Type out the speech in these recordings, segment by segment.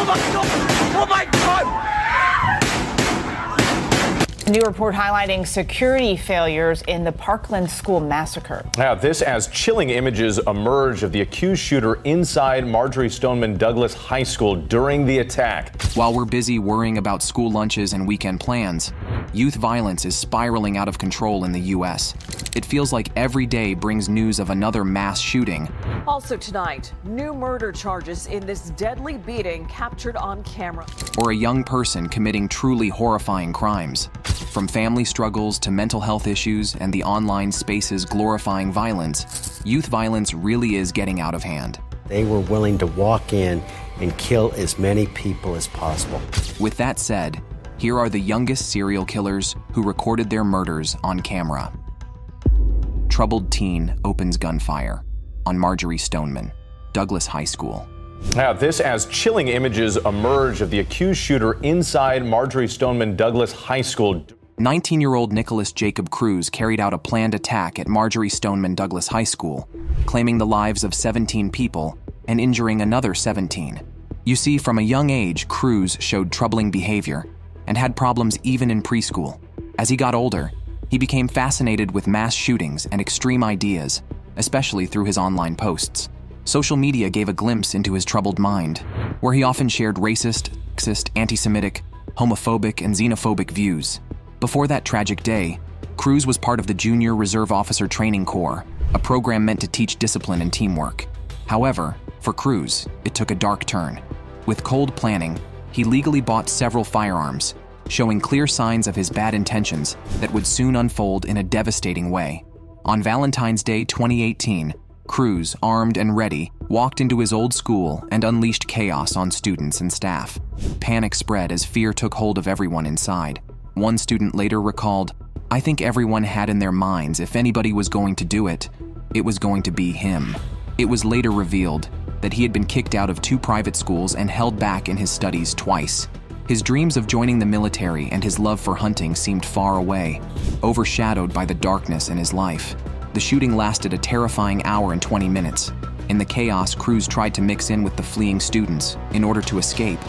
my God! Oh my God! A new report highlighting security failures in the Parkland school massacre. Now, this as chilling images emerge of the accused shooter inside Marjory Stoneman Douglas High School during the attack. While we're busy worrying about school lunches and weekend plans, youth violence is spiraling out of control in the U.S. It feels like every day brings news of another mass shooting. Also tonight, new murder charges in this deadly beating captured on camera. Or a young person committing truly horrifying crimes. From family struggles to mental health issues and the online spaces glorifying violence, youth violence really is getting out of hand. They were willing to walk in and kill as many people as possible. With that said, here are the youngest serial killers who recorded their murders on camera. Troubled teen opens gunfire on Marjory Stoneman, Douglas High School. Now, this as chilling images emerge of the accused shooter inside Marjory Stoneman Douglas High School. 19-year-old Nicholas Jacob Cruz carried out a planned attack at Marjory Stoneman Douglas High School, claiming the lives of 17 people and injuring another 17. You see, from a young age, Cruz showed troubling behavior and had problems even in preschool. As he got older, he became fascinated with mass shootings and extreme ideas, especially through his online posts. Social media gave a glimpse into his troubled mind, where he often shared racist, sexist, anti-Semitic, homophobic, and xenophobic views. Before that tragic day, Cruz was part of the Junior Reserve Officer Training Corps, a program meant to teach discipline and teamwork. However, for Cruz, it took a dark turn. With cold planning, he legally bought several firearms, showing clear signs of his bad intentions that would soon unfold in a devastating way. On Valentine's Day 2018, Cruz, armed and ready, walked into his old school and unleashed chaos on students and staff. Panic spread as fear took hold of everyone inside. One student later recalled, "I think everyone had in their minds if anybody was going to do it, it was going to be him." It was later revealed that he had been kicked out of 2 private schools and held back in his studies twice. His dreams of joining the military and his love for hunting seemed far away, overshadowed by the darkness in his life. The shooting lasted a terrifying hour and 20 minutes. In the chaos, Cruz tried to mix in with the fleeing students in order to escape.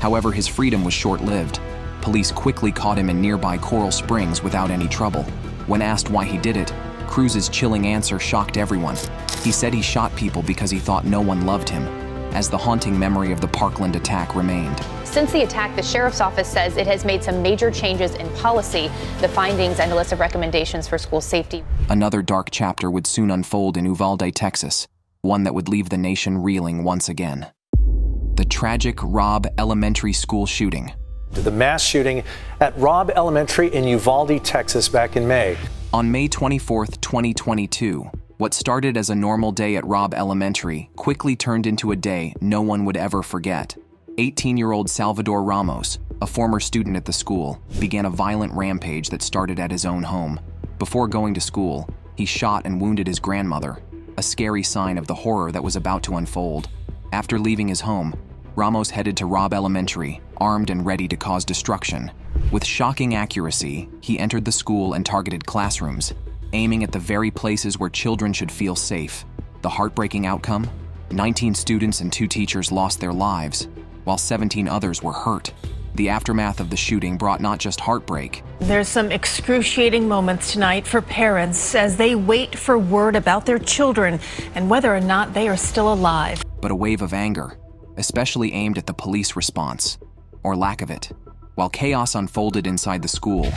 However, his freedom was short-lived. Police quickly caught him in nearby Coral Springs without any trouble. When asked why he did it, Cruz's chilling answer shocked everyone. He said he shot people because he thought no one loved him, as the haunting memory of the Parkland attack remained. Since the attack, the sheriff's office says it has made some major changes in policy, the findings and a list of recommendations for school safety. Another dark chapter would soon unfold in Uvalde, Texas, one that would leave the nation reeling once again. The tragic Robb Elementary School shooting. The mass shooting at Robb Elementary in Uvalde, Texas back in May. On May 24, 2022, what started as a normal day at Robb Elementary quickly turned into a day no one would ever forget. 18-year-old Salvador Ramos, a former student at the school, began a violent rampage that started at his own home. Before going to school, he shot and wounded his grandmother, a scary sign of the horror that was about to unfold. After leaving his home, Ramos headed to Robb Elementary, armed and ready to cause destruction. With shocking accuracy, he entered the school and targeted classrooms, aiming at the very places where children should feel safe. The heartbreaking outcome? 19 students and 2 teachers lost their lives, while 17 others were hurt. The aftermath of the shooting brought not just heartbreak. There's some excruciating moments tonight for parents as they wait for word about their children and whether or not they are still alive. But a wave of anger, especially aimed at the police response, or lack of it. While chaos unfolded inside the school,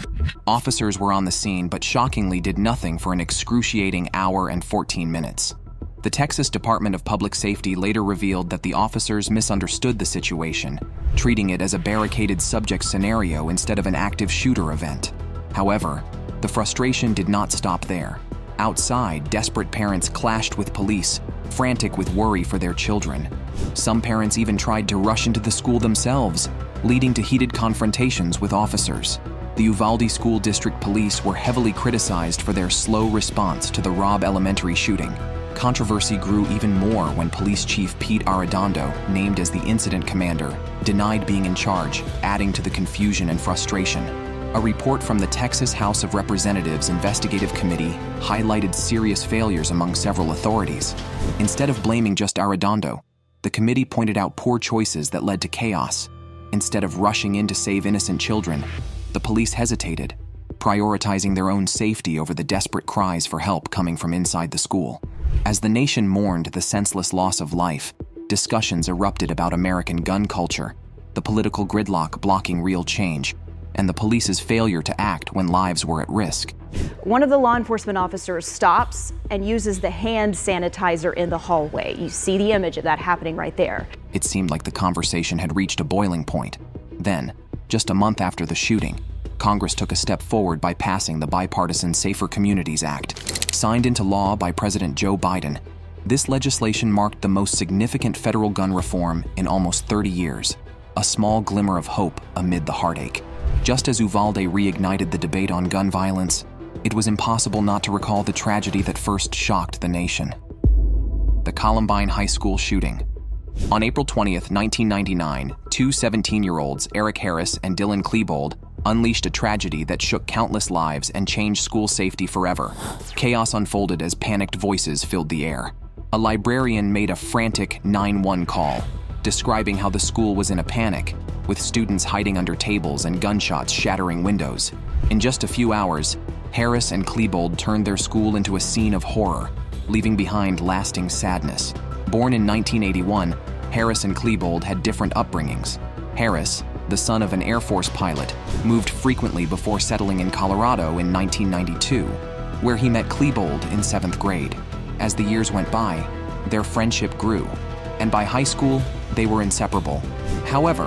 officers were on the scene but shockingly did nothing for an excruciating hour and 14 minutes. The Texas Department of Public Safety later revealed that the officers misunderstood the situation, treating it as a barricaded subject scenario instead of an active shooter event. However, the frustration did not stop there. Outside, desperate parents clashed with police, frantic with worry for their children. Some parents even tried to rush into the school themselves, leading to heated confrontations with officers. The Uvalde School District Police were heavily criticized for their slow response to the Robb Elementary shooting. Controversy grew even more when Police Chief Pete Arredondo, named as the incident commander, denied being in charge, adding to the confusion and frustration. A report from the Texas House of Representatives Investigative Committee highlighted serious failures among several authorities. Instead of blaming just Arredondo, The committee pointed out poor choices that led to chaos. Instead of rushing in to save innocent children, the police hesitated, prioritizing their own safety over the desperate cries for help coming from inside the school. As the nation mourned the senseless loss of life, discussions erupted about American gun culture, the political gridlock blocking real change, and the police's failure to act when lives were at risk. One of the law enforcement officers stops and uses the hand sanitizer in the hallway. You see the image of that happening right there. It seemed like the conversation had reached a boiling point. Then, just a month after the shooting, Congress took a step forward by passing the bipartisan Safer Communities Act. Signed into law by President Joe Biden, this legislation marked the most significant federal gun reform in almost 30 years, a small glimmer of hope amid the heartache. Just as Uvalde reignited the debate on gun violence, it was impossible not to recall the tragedy that first shocked the nation. The Columbine High School shooting. On April 20th, 1999, two 17-year-olds, Eric Harris and Dylan Klebold, unleashed a tragedy that shook countless lives and changed school safety forever. Chaos unfolded as panicked voices filled the air. A librarian made a frantic 911 call, describing how the school was in a panic, with students hiding under tables and gunshots shattering windows. In just a few hours, Harris and Klebold turned their school into a scene of horror, leaving behind lasting sadness. Born in 1981, Harris and Klebold had different upbringings. Harris, the son of an Air Force pilot, moved frequently before settling in Colorado in 1992, where he met Klebold in 7th grade. As the years went by, their friendship grew, and by high school, they were inseparable. However,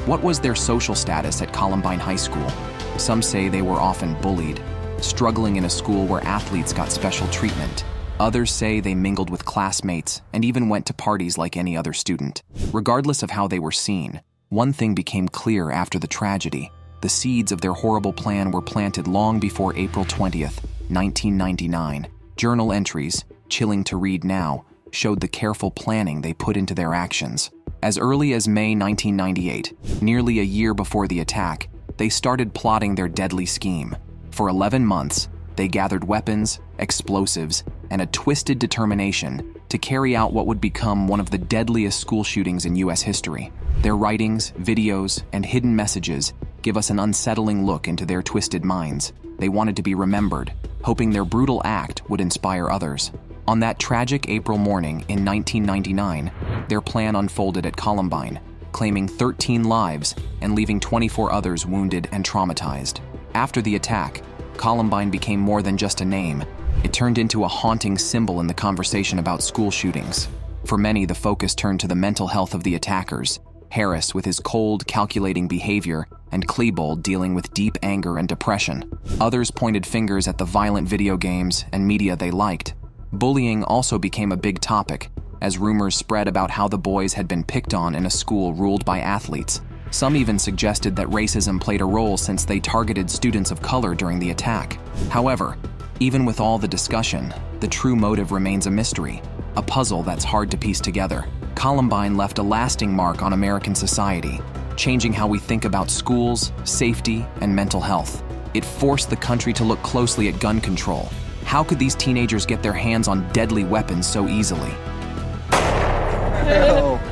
what was their social status at Columbine High School? Some say they were often bullied, struggling in a school where athletes got special treatment. Others say they mingled with classmates and even went to parties like any other student. Regardless of how they were seen, one thing became clear after the tragedy. The seeds of their horrible plan were planted long before April 20th, 1999. Journal entries, chilling to read now, showed the careful planning they put into their actions. As early as May 1998, nearly a year before the attack, they started plotting their deadly scheme. For 11 months, they gathered weapons, explosives, and a twisted determination to carry out what would become one of the deadliest school shootings in U.S. history. Their writings, videos, and hidden messages give us an unsettling look into their twisted minds. They wanted to be remembered, hoping their brutal act would inspire others. On that tragic April morning in 1999, their plan unfolded at Columbine, claiming 13 lives and leaving 24 others wounded and traumatized. After the attack, Columbine became more than just a name. It turned into a haunting symbol in the conversation about school shootings. For many, the focus turned to the mental health of the attackers, Harris with his cold, calculating behavior, and Klebold dealing with deep anger and depression. Others pointed fingers at the violent video games and media they liked. Bullying also became a big topic, as rumors spread about how the boys had been picked on in a school ruled by athletes. Some even suggested that racism played a role since they targeted students of color during the attack. However, even with all the discussion, the true motive remains a mystery, a puzzle that's hard to piece together. Columbine left a lasting mark on American society, changing how we think about schools, safety, and mental health. It forced the country to look closely at gun control. How could these teenagers get their hands on deadly weapons so easily?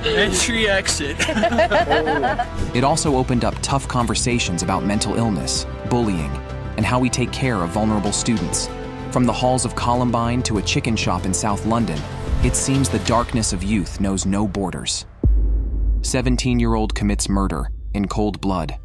Entry exit. It also opened up tough conversations about mental illness, bullying, and how we take care of vulnerable students. From the halls of Columbine to a chicken shop in South London, it seems the darkness of youth knows no borders. 17-year-old commits murder in cold blood.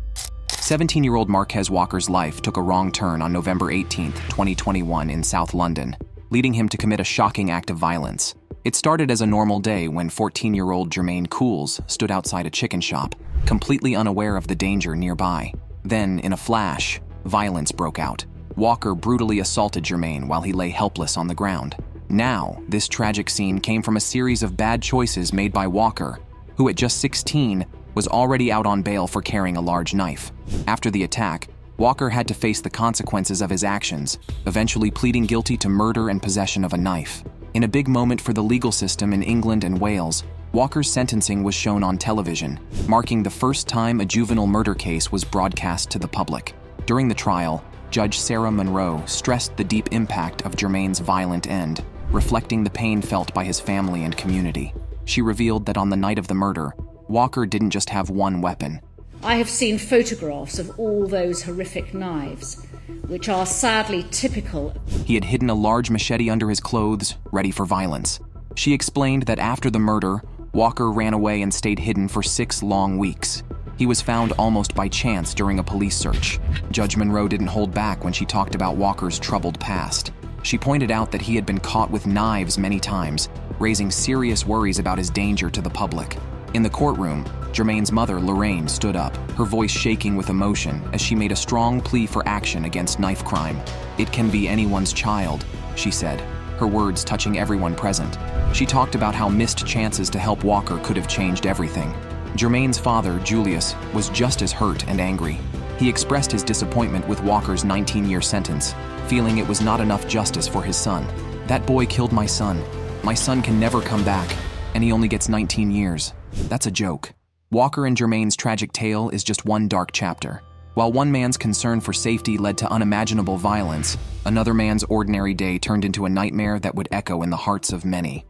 17-year-old Marquez Walker's life took a wrong turn on November 18, 2021 in South London, leading him to commit a shocking act of violence. It started as a normal day when 14-year-old Jermaine Cools stood outside a chicken shop, completely unaware of the danger nearby. Then, in a flash, violence broke out. Walker brutally assaulted Jermaine while he lay helpless on the ground. Now, this tragic scene came from a series of bad choices made by Walker, who at just 16 was already out on bail for carrying a large knife. After the attack, Walker had to face the consequences of his actions, eventually pleading guilty to murder and possession of a knife. In a big moment for the legal system in England and Wales, Walker's sentencing was shown on television, marking the first time a juvenile murder case was broadcast to the public. During the trial, Judge Sarah Monroe stressed the deep impact of Jermaine's violent end, reflecting the pain felt by his family and community. She revealed that on the night of the murder, Walker didn't just have one weapon. I have seen photographs of all those horrific knives, which are sadly typical. He had hidden a large machete under his clothes, ready for violence. She explained that after the murder, Walker ran away and stayed hidden for 6 long weeks. He was found almost by chance during a police search. Judge Monroe didn't hold back when she talked about Walker's troubled past. She pointed out that he had been caught with knives many times, raising serious worries about his danger to the public. In the courtroom, Jermaine's mother, Lorraine, stood up, her voice shaking with emotion as she made a strong plea for action against knife crime. "It can be anyone's child," she said, her words touching everyone present. She talked about how missed chances to help Walker could have changed everything. Jermaine's father, Julius, was just as hurt and angry. He expressed his disappointment with Walker's 19-year sentence, feeling it was not enough justice for his son. "That boy killed my son. My son can never come back, and he only gets 19 years. That's a joke." Walker and Jermaine's tragic tale is just one dark chapter. While one man's concern for safety led to unimaginable violence, another man's ordinary day turned into a nightmare that would echo in the hearts of many.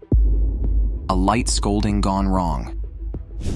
A light scolding gone wrong.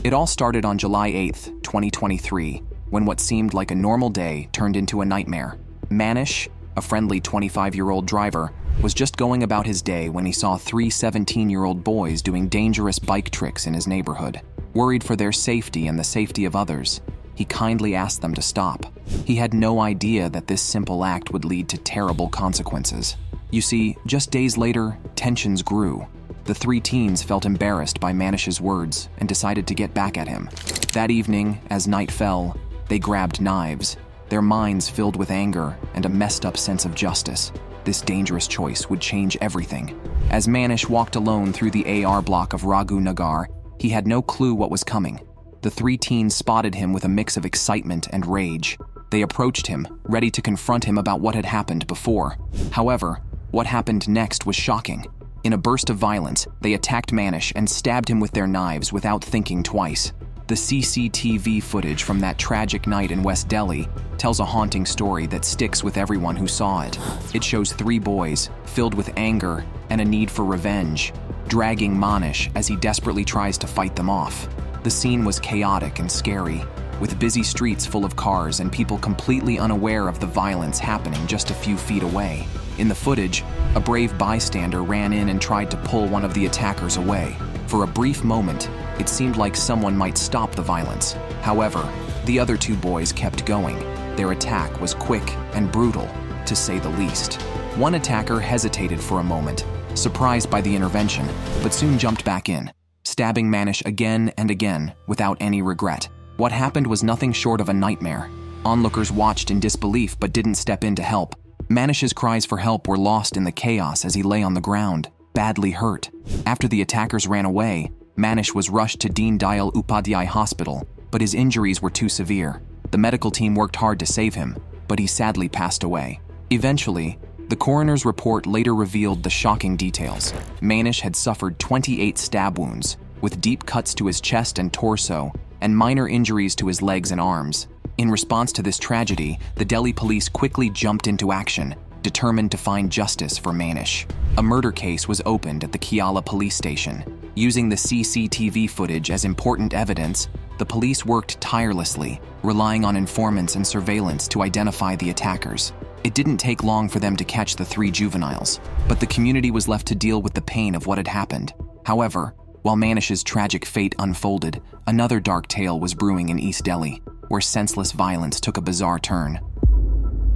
It all started on July 8th, 2023, when what seemed like a normal day turned into a nightmare. Manish, a friendly 25-year-old driver, was just going about his day when he saw 3 17-year-old boys doing dangerous bike tricks in his neighborhood. Worried for their safety and the safety of others, he kindly asked them to stop. He had no idea that this simple act would lead to terrible consequences. You see, just days later, tensions grew. The 3 teens felt embarrassed by Manish's words and decided to get back at him. That evening, as night fell, they grabbed knives, their minds filled with anger and a messed up sense of justice. This dangerous choice would change everything. As Manish walked alone through the AR block of Raghu Nagar, he had no clue what was coming. The 3 teens spotted him with a mix of excitement and rage. They approached him, ready to confront him about what had happened before. However, what happened next was shocking. In a burst of violence, they attacked Manish and stabbed him with their knives without thinking twice. The CCTV footage from that tragic night in West Delhi tells a haunting story that sticks with everyone who saw it. It shows 3 boys, filled with anger and a need for revenge, dragging Manish as he desperately tries to fight them off. The scene was chaotic and scary, with busy streets full of cars and people completely unaware of the violence happening just a few feet away. In the footage, a brave bystander ran in and tried to pull one of the attackers away. For a brief moment, it seemed like someone might stop the violence. However, the other 2 boys kept going. Their attack was quick and brutal, to say the least. One attacker hesitated for a moment, surprised by the intervention, but soon jumped back in, stabbing Manish again and again without any regret. What happened was nothing short of a nightmare. Onlookers watched in disbelief but didn't step in to help. Manish's cries for help were lost in the chaos as he lay on the ground, badly hurt. After the attackers ran away, Manish was rushed to Deen Dayal Upadhyay Hospital, but his injuries were too severe. The medical team worked hard to save him, but he sadly passed away. Eventually, the coroner's report later revealed the shocking details. Manish had suffered 28 stab wounds, with deep cuts to his chest and torso, and minor injuries to his legs and arms. In response to this tragedy, the Delhi police quickly jumped into action, determined to find justice for Manish. A murder case was opened at the Kiala police station. Using the CCTV footage as important evidence, the police worked tirelessly, relying on informants and surveillance to identify the attackers. It didn't take long for them to catch the 3 juveniles, but the community was left to deal with the pain of what had happened. However, while Manish's tragic fate unfolded, another dark tale was brewing in East Delhi, where senseless violence took a bizarre turn.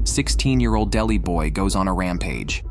16-year-old Delhi boy goes on a rampage.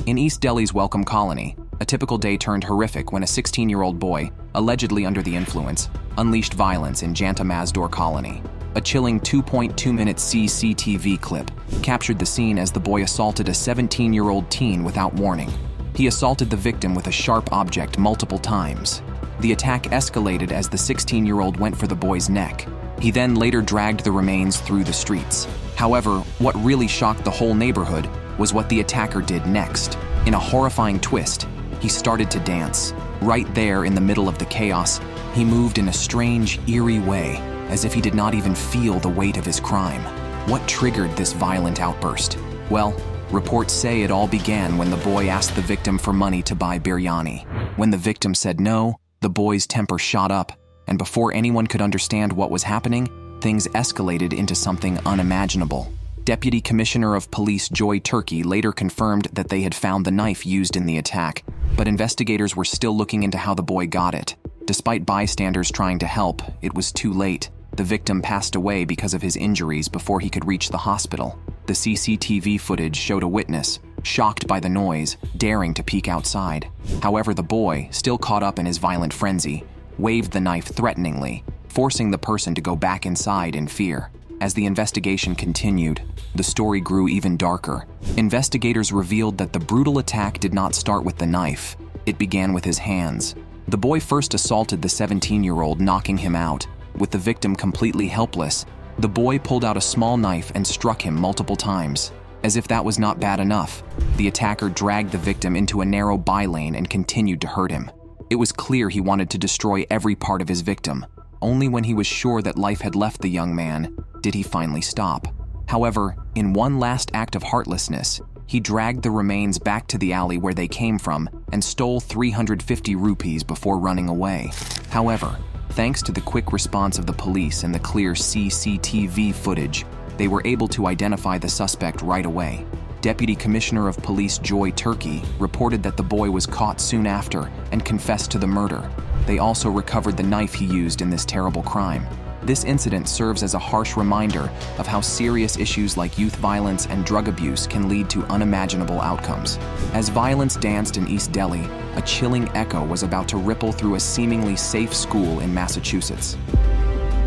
In East Delhi's Welcome Colony, a typical day turned horrific when a 16-year-old boy, allegedly under the influence, unleashed violence in Janta Mazdor Colony. A chilling 2.2-minute CCTV clip captured the scene as the boy assaulted a 17-year-old teen without warning. He assaulted the victim with a sharp object multiple times. The attack escalated as the 16-year-old went for the boy's neck. He then later dragged the remains through the streets. However, what really shocked the whole neighborhood was what the attacker did next. In a horrifying twist, he started to dance. Right there in the middle of the chaos, he moved in a strange, eerie way, as if he did not even feel the weight of his crime. What triggered this violent outburst? Well, reports say it all began when the boy asked the victim for money to buy biryani. When the victim said no, The boy's temper shot up, and before anyone could understand what was happening, things escalated into something unimaginable. Deputy Commissioner of Police Joy Turkey later confirmed that they had found the knife used in the attack, but investigators were still looking into how the boy got it. Despite bystanders trying to help, it was too late. The victim passed away because of his injuries before he could reach the hospital. The CCTV footage showed a witness, shocked by the noise, daring to peek outside. However, the boy, still caught up in his violent frenzy, waved the knife threateningly, forcing the person to go back inside in fear. As the investigation continued, the story grew even darker. Investigators revealed that the brutal attack did not start with the knife. It began with his hands. The boy first assaulted the 17-year-old, knocking him out. With the victim completely helpless, the boy pulled out a small knife and struck him multiple times. As if that was not bad enough, the attacker dragged the victim into a narrow bylane and continued to hurt him. It was clear he wanted to destroy every part of his victim. Only when he was sure that life had left the young man did he finally stop. However, in one last act of heartlessness, he dragged the remains back to the alley where they came from and stole 350 rupees before running away. However, thanks to the quick response of the police and the clear CCTV footage, they were able to identify the suspect right away. Deputy Commissioner of Police Joy Turkey reported that the boy was caught soon after and confessed to the murder. They also recovered the knife he used in this terrible crime. This incident serves as a harsh reminder of how serious issues like youth violence and drug abuse can lead to unimaginable outcomes. As violence danced in East Delhi, a chilling echo was about to ripple through a seemingly safe school in Massachusetts.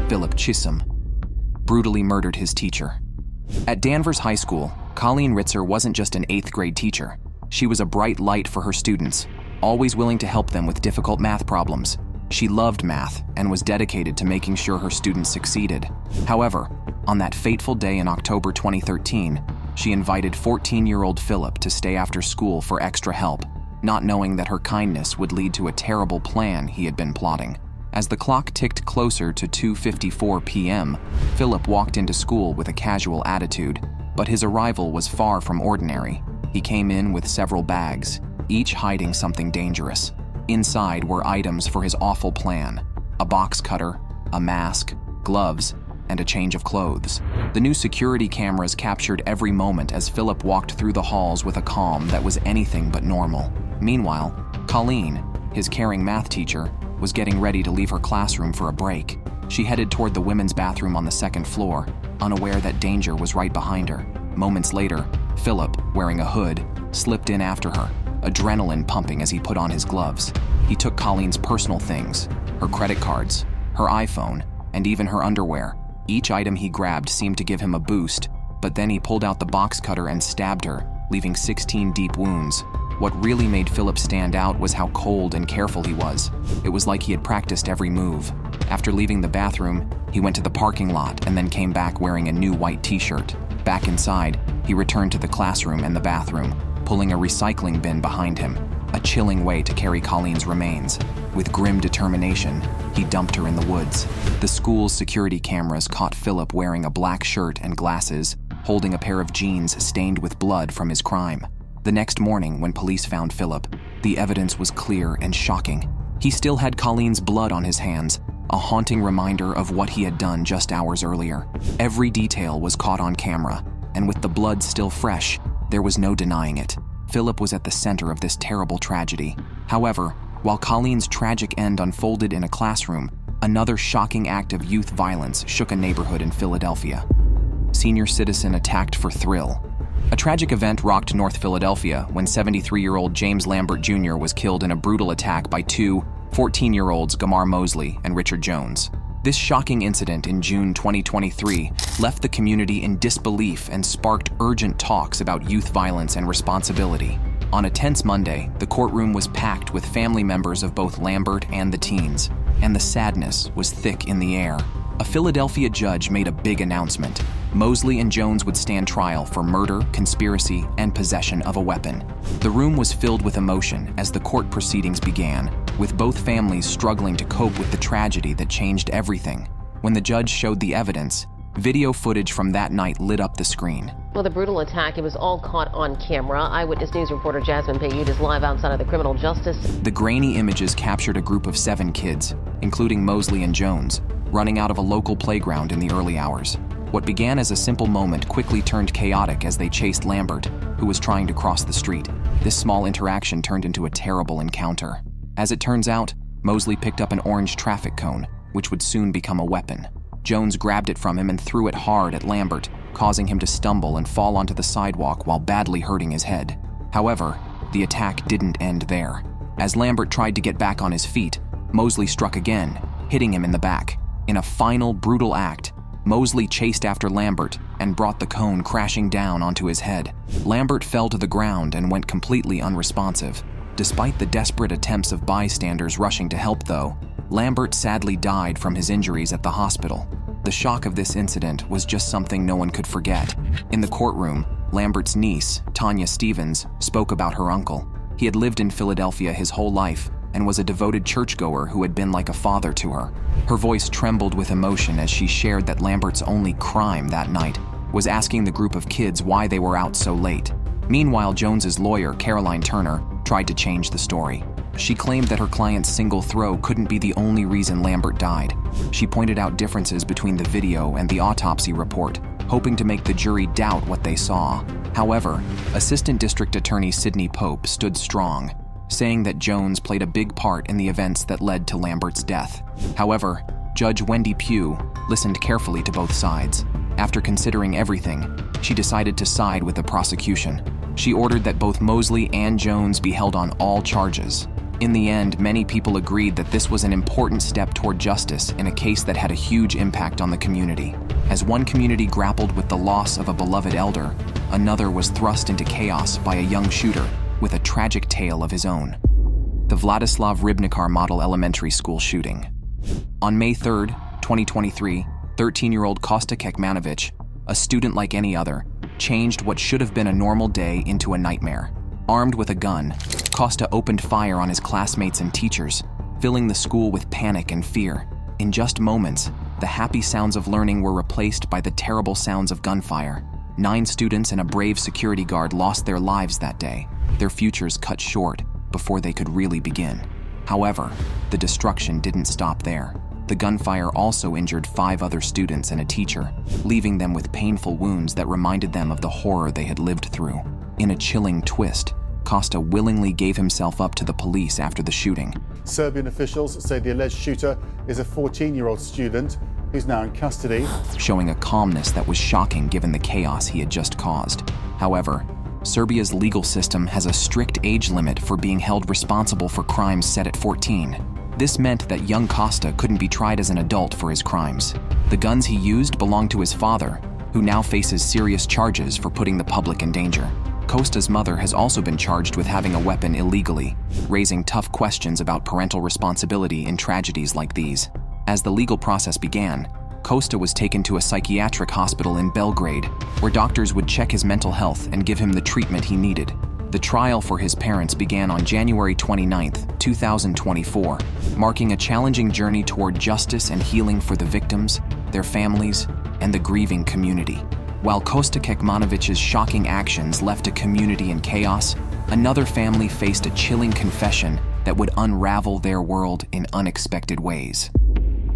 Philip Chisholm brutally murdered his teacher. At Danvers High School, Coline Murd3rs wasn't just an 8th grade teacher. She was a bright light for her students, always willing to help them with difficult math problems. She loved math and was dedicated to making sure her students succeeded. However, on that fateful day in October 2013, she invited 14-year-old Philip to stay after school for extra help, not knowing that her kindness would lead to a terrible plan he had been plotting. As the clock ticked closer to 2:54 p.m., Philip walked into school with a casual attitude, but his arrival was far from ordinary. He came in with several bags, each hiding something dangerous. Inside were items for his awful plan: a box cutter, a mask, gloves, and a change of clothes. The new security cameras captured every moment as Philip walked through the halls with a calm that was anything but normal. Meanwhile, Coline, his caring math teacher, was getting ready to leave her classroom for a break. She headed toward the women's bathroom on the 2nd floor, unaware that danger was right behind her. Moments later, Philip, wearing a hood, slipped in after her, adrenaline pumping as he put on his gloves. He took Colline's personal things, her credit cards, her iPhone, and even her underwear. Each item he grabbed seemed to give him a boost, but then he pulled out the box cutter and stabbed her, leaving 16 deep wounds. What really made Philip stand out was how cold and careful he was. It was like he had practiced every move. After leaving the bathroom, he went to the parking lot and then came back wearing a new white t-shirt. Back inside, he returned to the classroom and the bathroom, pulling a recycling bin behind him, a chilling way to carry Colline's remains. With grim determination, he dumped her in the woods. The school's security cameras caught Philip wearing a black shirt and glasses, holding a pair of jeans stained with blood from his crime. The next morning, when police found Philip, the evidence was clear and shocking. He still had Colline's blood on his hands, a haunting reminder of what he had done just hours earlier. Every detail was caught on camera, and with the blood still fresh, there was no denying it. Philip was at the center of this terrible tragedy. However, while Colline's tragic end unfolded in a classroom, another shocking act of youth violence shook a neighborhood in Philadelphia. Senior citizen attacked for thrill. A tragic event rocked North Philadelphia when 73-year-old James Lambert Jr. was killed in a brutal attack by two 14-year-olds, Gamar Mosley and Richard Jones. This shocking incident in June 2023 left the community in disbelief and sparked urgent talks about youth violence and responsibility. On a tense Monday, the courtroom was packed with family members of both Lambert and the teens, and the sadness was thick in the air. A Philadelphia judge made a big announcement. Mosley and Jones would stand trial for murder, conspiracy, and possession of a weapon. The room was filled with emotion as the court proceedings began, with both families struggling to cope with the tragedy that changed everything. When the judge showed the evidence, Video footage from that night lit up the screen. Well, the brutal attack, it was all caught on camera. Eyewitness News reporter Jasmine Payute is live outside of the criminal justice. The grainy images captured a group of 7 kids, including Mosley and Jones, running out of a local playground in the early hours. What began as a simple moment quickly turned chaotic as they chased Lambert, who was trying to cross the street. This small interaction turned into a terrible encounter. As it turns out, Mosley picked up an orange traffic cone, which would soon become a weapon. Jones grabbed it from him and threw it hard at Lambert, causing him to stumble and fall onto the sidewalk while badly hurting his head. However, the attack didn't end there. As Lambert tried to get back on his feet, Mosley struck again, hitting him in the back. In a final, brutal act, Mosley chased after Lambert and brought the cone crashing down onto his head. Lambert fell to the ground and went completely unresponsive. Despite the desperate attempts of bystanders rushing to help, though, Lambert sadly died from his injuries at the hospital. The shock of this incident was just something no one could forget. In the courtroom, Lambert's niece, Tanya Stevens, spoke about her uncle. He had lived in Philadelphia his whole life and was a devoted churchgoer who had been like a father to her. Her voice trembled with emotion as she shared that Lambert's only crime that night was asking the group of kids why they were out so late. Meanwhile, Jones's lawyer, Coline Turner, tried to change the story. She claimed that her client's single throw couldn't be the only reason Lambert died. She pointed out differences between the video and the autopsy report, hoping to make the jury doubt what they saw. However, Assistant District Attorney Sidney Pope stood strong, saying that Jones played a big part in the events that led to Lambert's death. However, Judge Wendy Pugh listened carefully to both sides. After considering everything, she decided to side with the prosecution. She ordered that both Mosley and Jones be held on all charges. In the end, many people agreed that this was an important step toward justice in a case that had a huge impact on the community. As one community grappled with the loss of a beloved elder, another was thrust into chaos by a young shooter with a tragic tale of his own. The Vladislav Rybnikar Model Elementary School shooting. On May 3rd, 2023, 13-year-old Kosta Kekmanovic, a student like any other, changed what should have been a normal day into a nightmare. Armed with a gun, Kosta opened fire on his classmates and teachers, filling the school with panic and fear. In just moments, the happy sounds of learning were replaced by the terrible sounds of gunfire. 9 students and a brave security guard lost their lives that day, their futures cut short before they could really begin. However, the destruction didn't stop there. The gunfire also injured 5 other students and a teacher, leaving them with painful wounds that reminded them of the horror they had lived through. In a chilling twist, Kosta willingly gave himself up to the police after the shooting. Serbian officials say the alleged shooter is a 14-year-old student who's now in custody, showing a calmness that was shocking given the chaos he had just caused. However, Serbia's legal system has a strict age limit for being held responsible for crimes set at 14. This meant that young Kosta couldn't be tried as an adult for his crimes. The guns he used belonged to his father, who now faces serious charges for putting the public in danger. Kosta's mother has also been charged with having a weapon illegally, raising tough questions about parental responsibility in tragedies like these. As the legal process began, Kosta was taken to a psychiatric hospital in Belgrade, where doctors would check his mental health and give him the treatment he needed. The trial for his parents began on January 29, 2024, marking a challenging journey toward justice and healing for the victims, their families, and the grieving community. While Kosta Kekmanovic's shocking actions left a community in chaos, another family faced a chilling confession that would unravel their world in unexpected ways.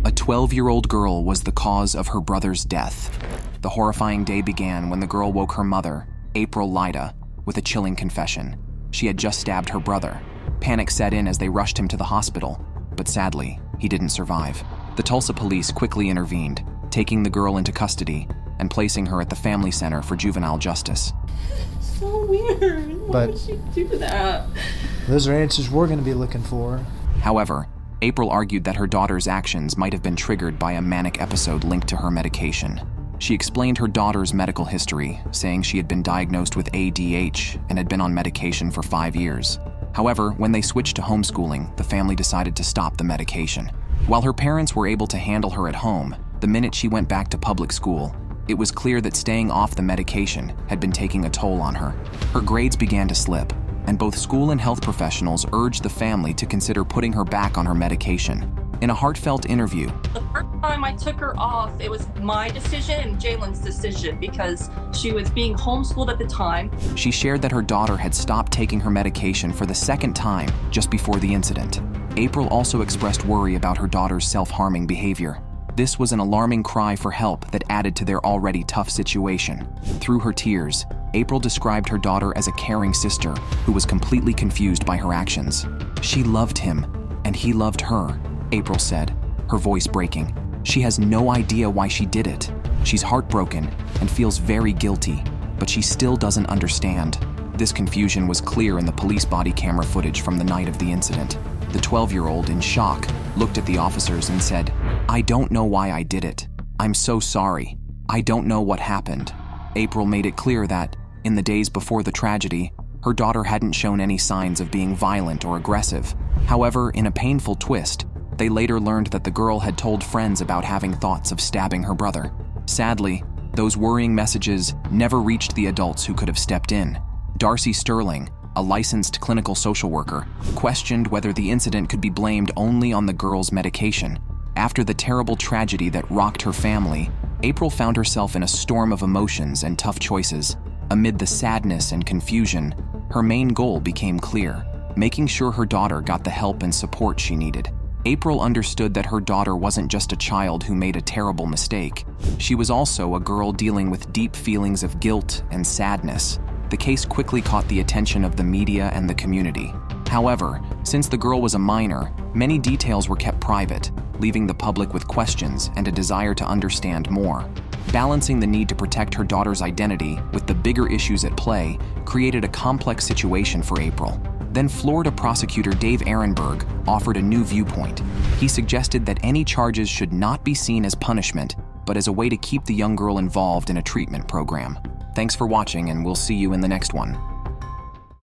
A 12-year-old girl was the cause of her brother's death. The horrifying day began when the girl woke her mother, April Lyda, with a chilling confession. She had just stabbed her brother. Panic set in as they rushed him to the hospital, but sadly, he didn't survive. The Tulsa police quickly intervened, taking the girl into custody and placing her at the Family Center for Juvenile Justice. So weird. Why would she do that? Those are answers we're going to be looking for. However, April argued that her daughter's actions might have been triggered by a manic episode linked to her medication. She explained her daughter's medical history, saying she had been diagnosed with ADHD and had been on medication for 5 years. However, when they switched to homeschooling, the family decided to stop the medication. While her parents were able to handle her at home, the minute she went back to public school, it was clear that staying off the medication had been taking a toll on her. Her grades began to slip, and both school and health professionals urged the family to consider putting her back on her medication. In a heartfelt interview, The first time I took her off, it was my decision and Jalen's decision because she was being homeschooled at the time. she shared that her daughter had stopped taking her medication for the second time just before the incident. April also expressed worry about her daughter's self-harming behavior. This was an alarming cry for help that added to their already tough situation. Through her tears, April described her daughter as a caring sister who was completely confused by her actions. She loved him, and he loved her, April said, her voice breaking. She has no idea why she did it. She's heartbroken and feels very guilty, but she still doesn't understand. This confusion was clear in the police body camera footage from the night of the incident. The 12-year-old, in shock, looked at the officers and said, "I don't know why I did it. I'm so sorry. I don't know what happened." April made it clear that, in the days before the tragedy, her daughter hadn't shown any signs of being violent or aggressive. However, in a painful twist, they later learned that the girl had told friends about having thoughts of stabbing her brother. Sadly, those worrying messages never reached the adults who could have stepped in. Darcy Sterling, a licensed clinical social worker, questioned whether the incident could be blamed only on the girl's medication. After the terrible tragedy that rocked her family, April found herself in a storm of emotions and tough choices. Amid the sadness and confusion, her main goal became clear: making sure her daughter got the help and support she needed. April understood that her daughter wasn't just a child who made a terrible mistake. She was also a girl dealing with deep feelings of guilt and sadness. The case quickly caught the attention of the media and the community. However, since the girl was a minor, many details were kept private, leaving the public with questions and a desire to understand more. Balancing the need to protect her daughter's identity with the bigger issues at play created a complex situation for April. Then Florida prosecutor Dave Ehrenberg offered a new viewpoint. He suggested that any charges should not be seen as punishment, but as a way to keep the young girl involved in a treatment program. Thanks for watching, and we'll see you in the next one.